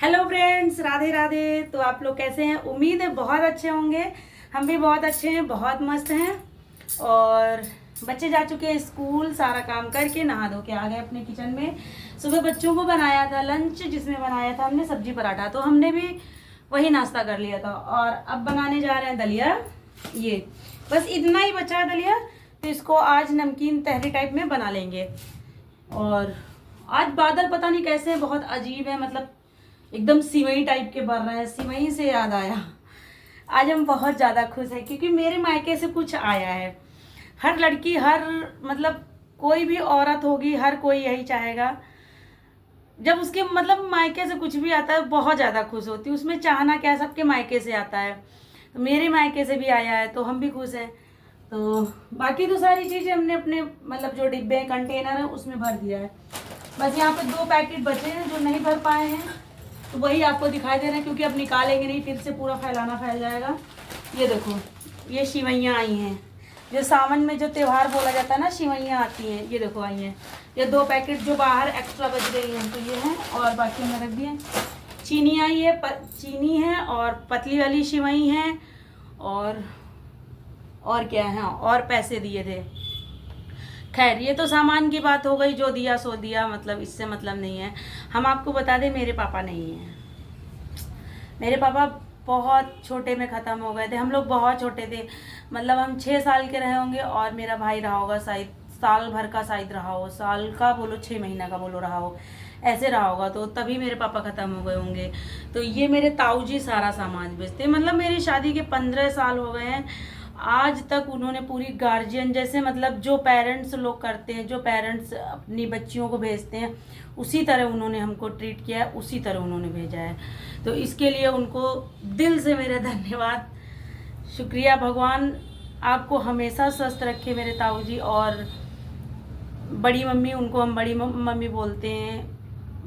Hello friends, Radhe Radhe. तो आप लोग कैसे हैं? उम्मीद है बहुत अच्छे होंगे। हम भी बहुत अच्छे हैं, बहुत मस्त हैं। और बच्चे जा चुके हैं स्कूल, सारा काम करके नहा धो के आ गए अपने किचन में। सुबह बच्चों को बनाया था लंच, जिसमें बनाया था हमने सब्जी पराठा, तो हमने भी वही नाश्ता कर लिया था। और अब बनाने जा रहे हैं दलिया। ये बस इतना ही बचा है दलिया, तो इसको आज नमकीन तहरी टाइप में बना लेंगे। और आज बादल पता नहीं कैसे हैं, बहुत अजीब है, मतलब एकदम सिवई टाइप के बन रहे हैं। सिवई से याद आया, आज हम बहुत ज़्यादा खुश हैं क्योंकि मेरे मायके से कुछ आया है। हर लड़की, हर मतलब कोई भी औरत होगी, हर कोई यही चाहेगा जब उसके मतलब मायके से कुछ भी आता है बहुत ज़्यादा खुश होती है। उसमें चाहना क्या, सबके मायके से आता है, तो मेरे मायके से भी आया है तो हम भी खुश हैं। तो बाकी तो सारी चीज़ें हमने अपने मतलब जो डिब्बे कंटेनर है उसमें भर दिया है। बस यहाँ पे 2 पैकेट बचे हैं जो नहीं भर पाए हैं, तो वही आपको दिखाई दे रहे हैं क्योंकि अब निकालेंगे नहीं, फिर से पूरा फैलाना फैल जाएगा। ये देखो, ये शिवैयाँ आई हैं, जो सावन में जो त्यौहार बोला जाता है ना, शिवैयाँ आती हैं। ये देखो आई हैं, ये 2 पैकेट जो बाहर एक्स्ट्रा बच गई हैं, तो ये हैं। और बाकी हमने रख दिए। चीनी आई है, चीनी है, और पतली वाली शिवई हैं। और क्या है, और पैसे दिए थे। खैर, ये तो सामान की बात हो गई, जो दिया सो दिया, मतलब इससे मतलब नहीं है। हम आपको बता दें, मेरे पापा नहीं हैं। मेरे पापा बहुत छोटे में ख़त्म हो गए थे। हम लोग बहुत छोटे थे, मतलब हम 6 साल के रहे होंगे, और मेरा भाई रहा होगा शायद साल भर का, शायद रहा हो, साल का बोलो 6 महीना का बोलो रहा हो, ऐसे रहा होगा। तो तभी मेरे पापा ख़त्म हो गए होंगे। तो ये मेरे ताऊ जी सारा सामान बेचते, मतलब मेरी शादी के 15 साल हो गए हैं, आज तक उन्होंने पूरी गार्जियन जैसे, मतलब जो पेरेंट्स लोग करते हैं, जो पेरेंट्स अपनी बच्चियों को भेजते हैं, उसी तरह उन्होंने हमको ट्रीट किया है, उसी तरह उन्होंने भेजा है। तो इसके लिए उनको दिल से मेरा धन्यवाद, शुक्रिया। भगवान आपको हमेशा स्वस्थ रखे मेरे ताऊ जी। और बड़ी मम्मी, उनको हम बड़ी मम्मी बोलते हैं,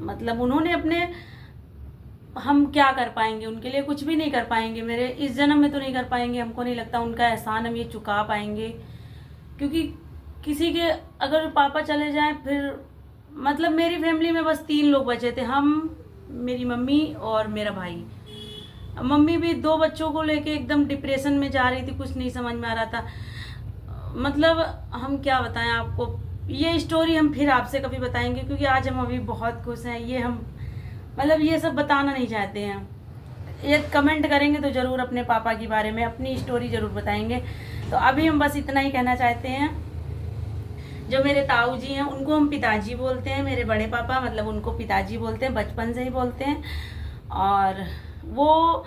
मतलब उन्होंने अपने, हम क्या कर पाएंगे उनके लिए, कुछ भी नहीं कर पाएंगे। मेरे इस जन्म में तो नहीं कर पाएंगे, हमको नहीं लगता उनका एहसान हम ये चुका पाएंगे। क्योंकि किसी के अगर पापा चले जाएं, फिर मतलब मेरी फैमिली में बस 3 लोग बचे थे, हम, मेरी मम्मी और मेरा भाई। मम्मी भी 2 बच्चों को लेके एकदम डिप्रेशन में जा रही थी, कुछ नहीं समझ में आ रहा था। मतलब हम क्या बताएं आपको, ये स्टोरी हम फिर आपसे कभी बताएंगे, क्योंकि आज हम अभी बहुत खुश हैं। ये हम मतलब ये सब बताना नहीं चाहते हैं। ये कमेंट करेंगे तो ज़रूर अपने पापा के बारे में अपनी स्टोरी ज़रूर बताएंगे। तो अभी हम बस इतना ही कहना चाहते हैं। जो मेरे ताऊ जी हैं उनको हम पिताजी बोलते हैं, मेरे बड़े पापा मतलब उनको पिताजी बोलते हैं, बचपन से ही बोलते हैं। और वो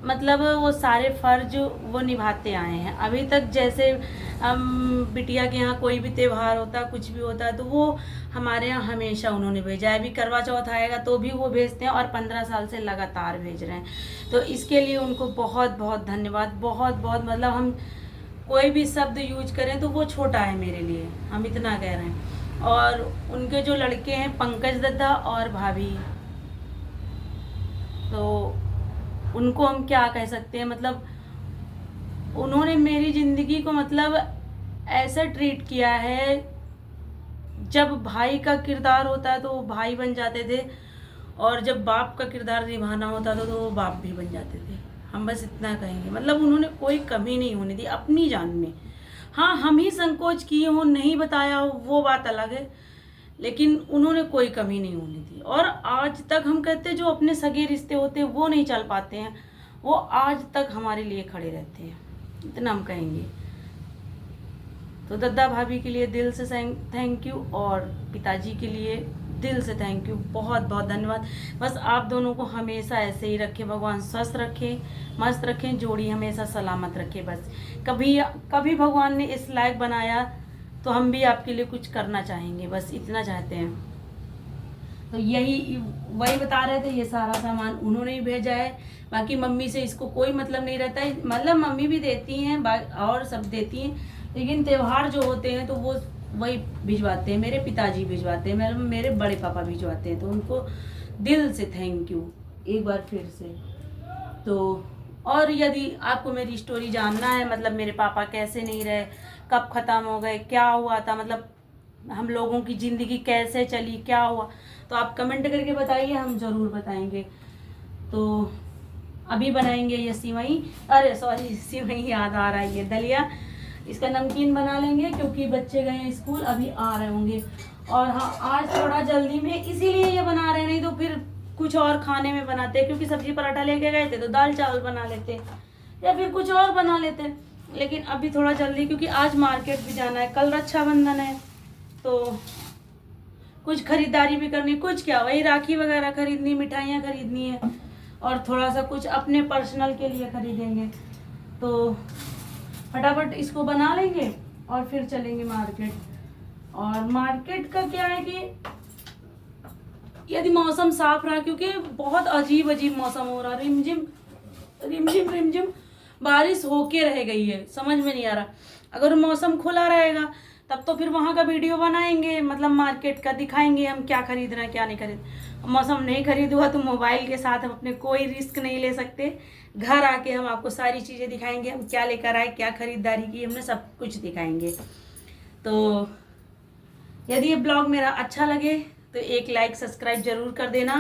मतलब वो सारे फर्ज वो निभाते आए हैं अभी तक। जैसे हम बिटिया के यहाँ कोई भी त्यौहार होता, कुछ भी होता है, तो वो हमारे यहाँ हमेशा उन्होंने भेजा है। अभी करवा चौथ आएगा तो भी वो भेजते हैं, और 15 साल से लगातार भेज रहे हैं। तो इसके लिए उनको बहुत बहुत धन्यवाद, बहुत बहुत, मतलब हम कोई भी शब्द यूज करें तो वो छोटा है मेरे लिए, हम इतना कह रहे हैं। और उनके जो लड़के हैं, पंकज दद्दा और भाभी, तो उनको हम क्या कह सकते हैं, मतलब उन्होंने मेरी ज़िंदगी को मतलब ऐसा ट्रीट किया है। जब भाई का किरदार होता है तो वो भाई बन जाते थे, और जब बाप का किरदार निभाना होता था तो वो बाप भी बन जाते थे। हम बस इतना कहेंगे, मतलब उन्होंने कोई कमी नहीं होने दी अपनी जान में। हाँ, हम ही संकोच किए हों, नहीं बताया हो, वो बात अलग है, लेकिन उन्होंने कोई कमी नहीं होने दी। और आज तक हम कहते हैं जो अपने सगे रिश्ते होते हैं वो नहीं चल पाते हैं, वो आज तक हमारे लिए खड़े रहते हैं, इतना हम कहेंगे। तो दद्दा भाभी के लिए दिल से थैंक यू, और पिताजी के लिए दिल से थैंक यू, बहुत बहुत धन्यवाद। बस आप दोनों को हमेशा ऐसे ही रखे भगवान, स्वस्थ रखे, मस्त रखें, जोड़ी हमेशा सलामत रखे। बस कभी कभी भगवान ने इस लायक बनाया तो हम भी आपके लिए कुछ करना चाहेंगे, बस इतना चाहते हैं। तो यही वही बता रहे थे, ये सारा सामान उन्होंने ही भेजा है। बाकी मम्मी से इसको कोई मतलब नहीं रहता है, मतलब मम्मी भी देती हैं और सब देती हैं, लेकिन त्यौहार जो होते हैं तो वो वही भिजवाते हैं, मेरे पिताजी भिजवाते हैं, मेरे बड़े पापा भिजवाते हैं। तो उनको दिल से थैंक यू एक बार फिर से। तो और यदि आपको मेरी स्टोरी जानना है, मतलब मेरे पापा कैसे नहीं रहे, कब ख़त्म हो गए, क्या हुआ था, मतलब हम लोगों की ज़िंदगी कैसे चली, क्या हुआ, तो आप कमेंट करके बताइए, हम ज़रूर बताएंगे। तो अभी बनाएंगे ये सिवई, अरे सॉरी सिवई याद आ रहा है, ये दलिया, इसका नमकीन बना लेंगे क्योंकि बच्चे गए हैं स्कूल, अभी आ रहे होंगे। और हाँ, आज थोड़ा जल्दी में इसीलिए ये बना रहे हैं, नहीं तो फिर कुछ और खाने में बनाते, क्योंकि सब्जी पराठा लेके गए थे तो दाल चावल बना लेते या फिर कुछ और बना लेते। लेकिन अभी थोड़ा जल्दी, क्योंकि आज मार्केट भी जाना है, कल रक्षाबंधन है, तो कुछ खरीदारी भी करनी, कुछ क्या वही राखी वगैरह खरीदनी, मिठाइयाँ खरीदनी है, और थोड़ा सा कुछ अपने पर्सनल के लिए खरीदेंगे। तो फटाफट इसको बना लेंगे और फिर चलेंगे मार्केट। और मार्केट का क्या है कि यदि मौसम साफ रहा, क्योंकि बहुत अजीब अजीब मौसम हो रहा, रिमझिम रिमझिम रिमझिम बारिश होके रह गई है, समझ में नहीं आ रहा। अगर मौसम खुला रहेगा तब तो फिर वहाँ का वीडियो बनाएंगे, मतलब मार्केट का दिखाएंगे हम क्या खरीद रहे हैं क्या नहीं खरीद। मौसम नहीं खरीद हुआ तो मोबाइल के साथ हम अपने कोई रिस्क नहीं ले सकते, घर आके हम आपको सारी चीज़ें दिखाएंगे, हम क्या लेकर आए, क्या खरीदारी की हमने, सब कुछ दिखाएंगे। तो यदि ये ब्लॉग मेरा अच्छा लगे तो एक लाइक सब्सक्राइब जरूर कर देना,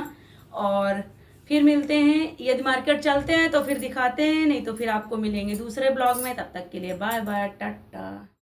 और फिर मिलते हैं, यदि मार्केट चलते हैं तो फिर दिखाते हैं, नहीं तो फिर आपको मिलेंगे दूसरे ब्लॉग में। तब तक के लिए बाय बाय, टाटा।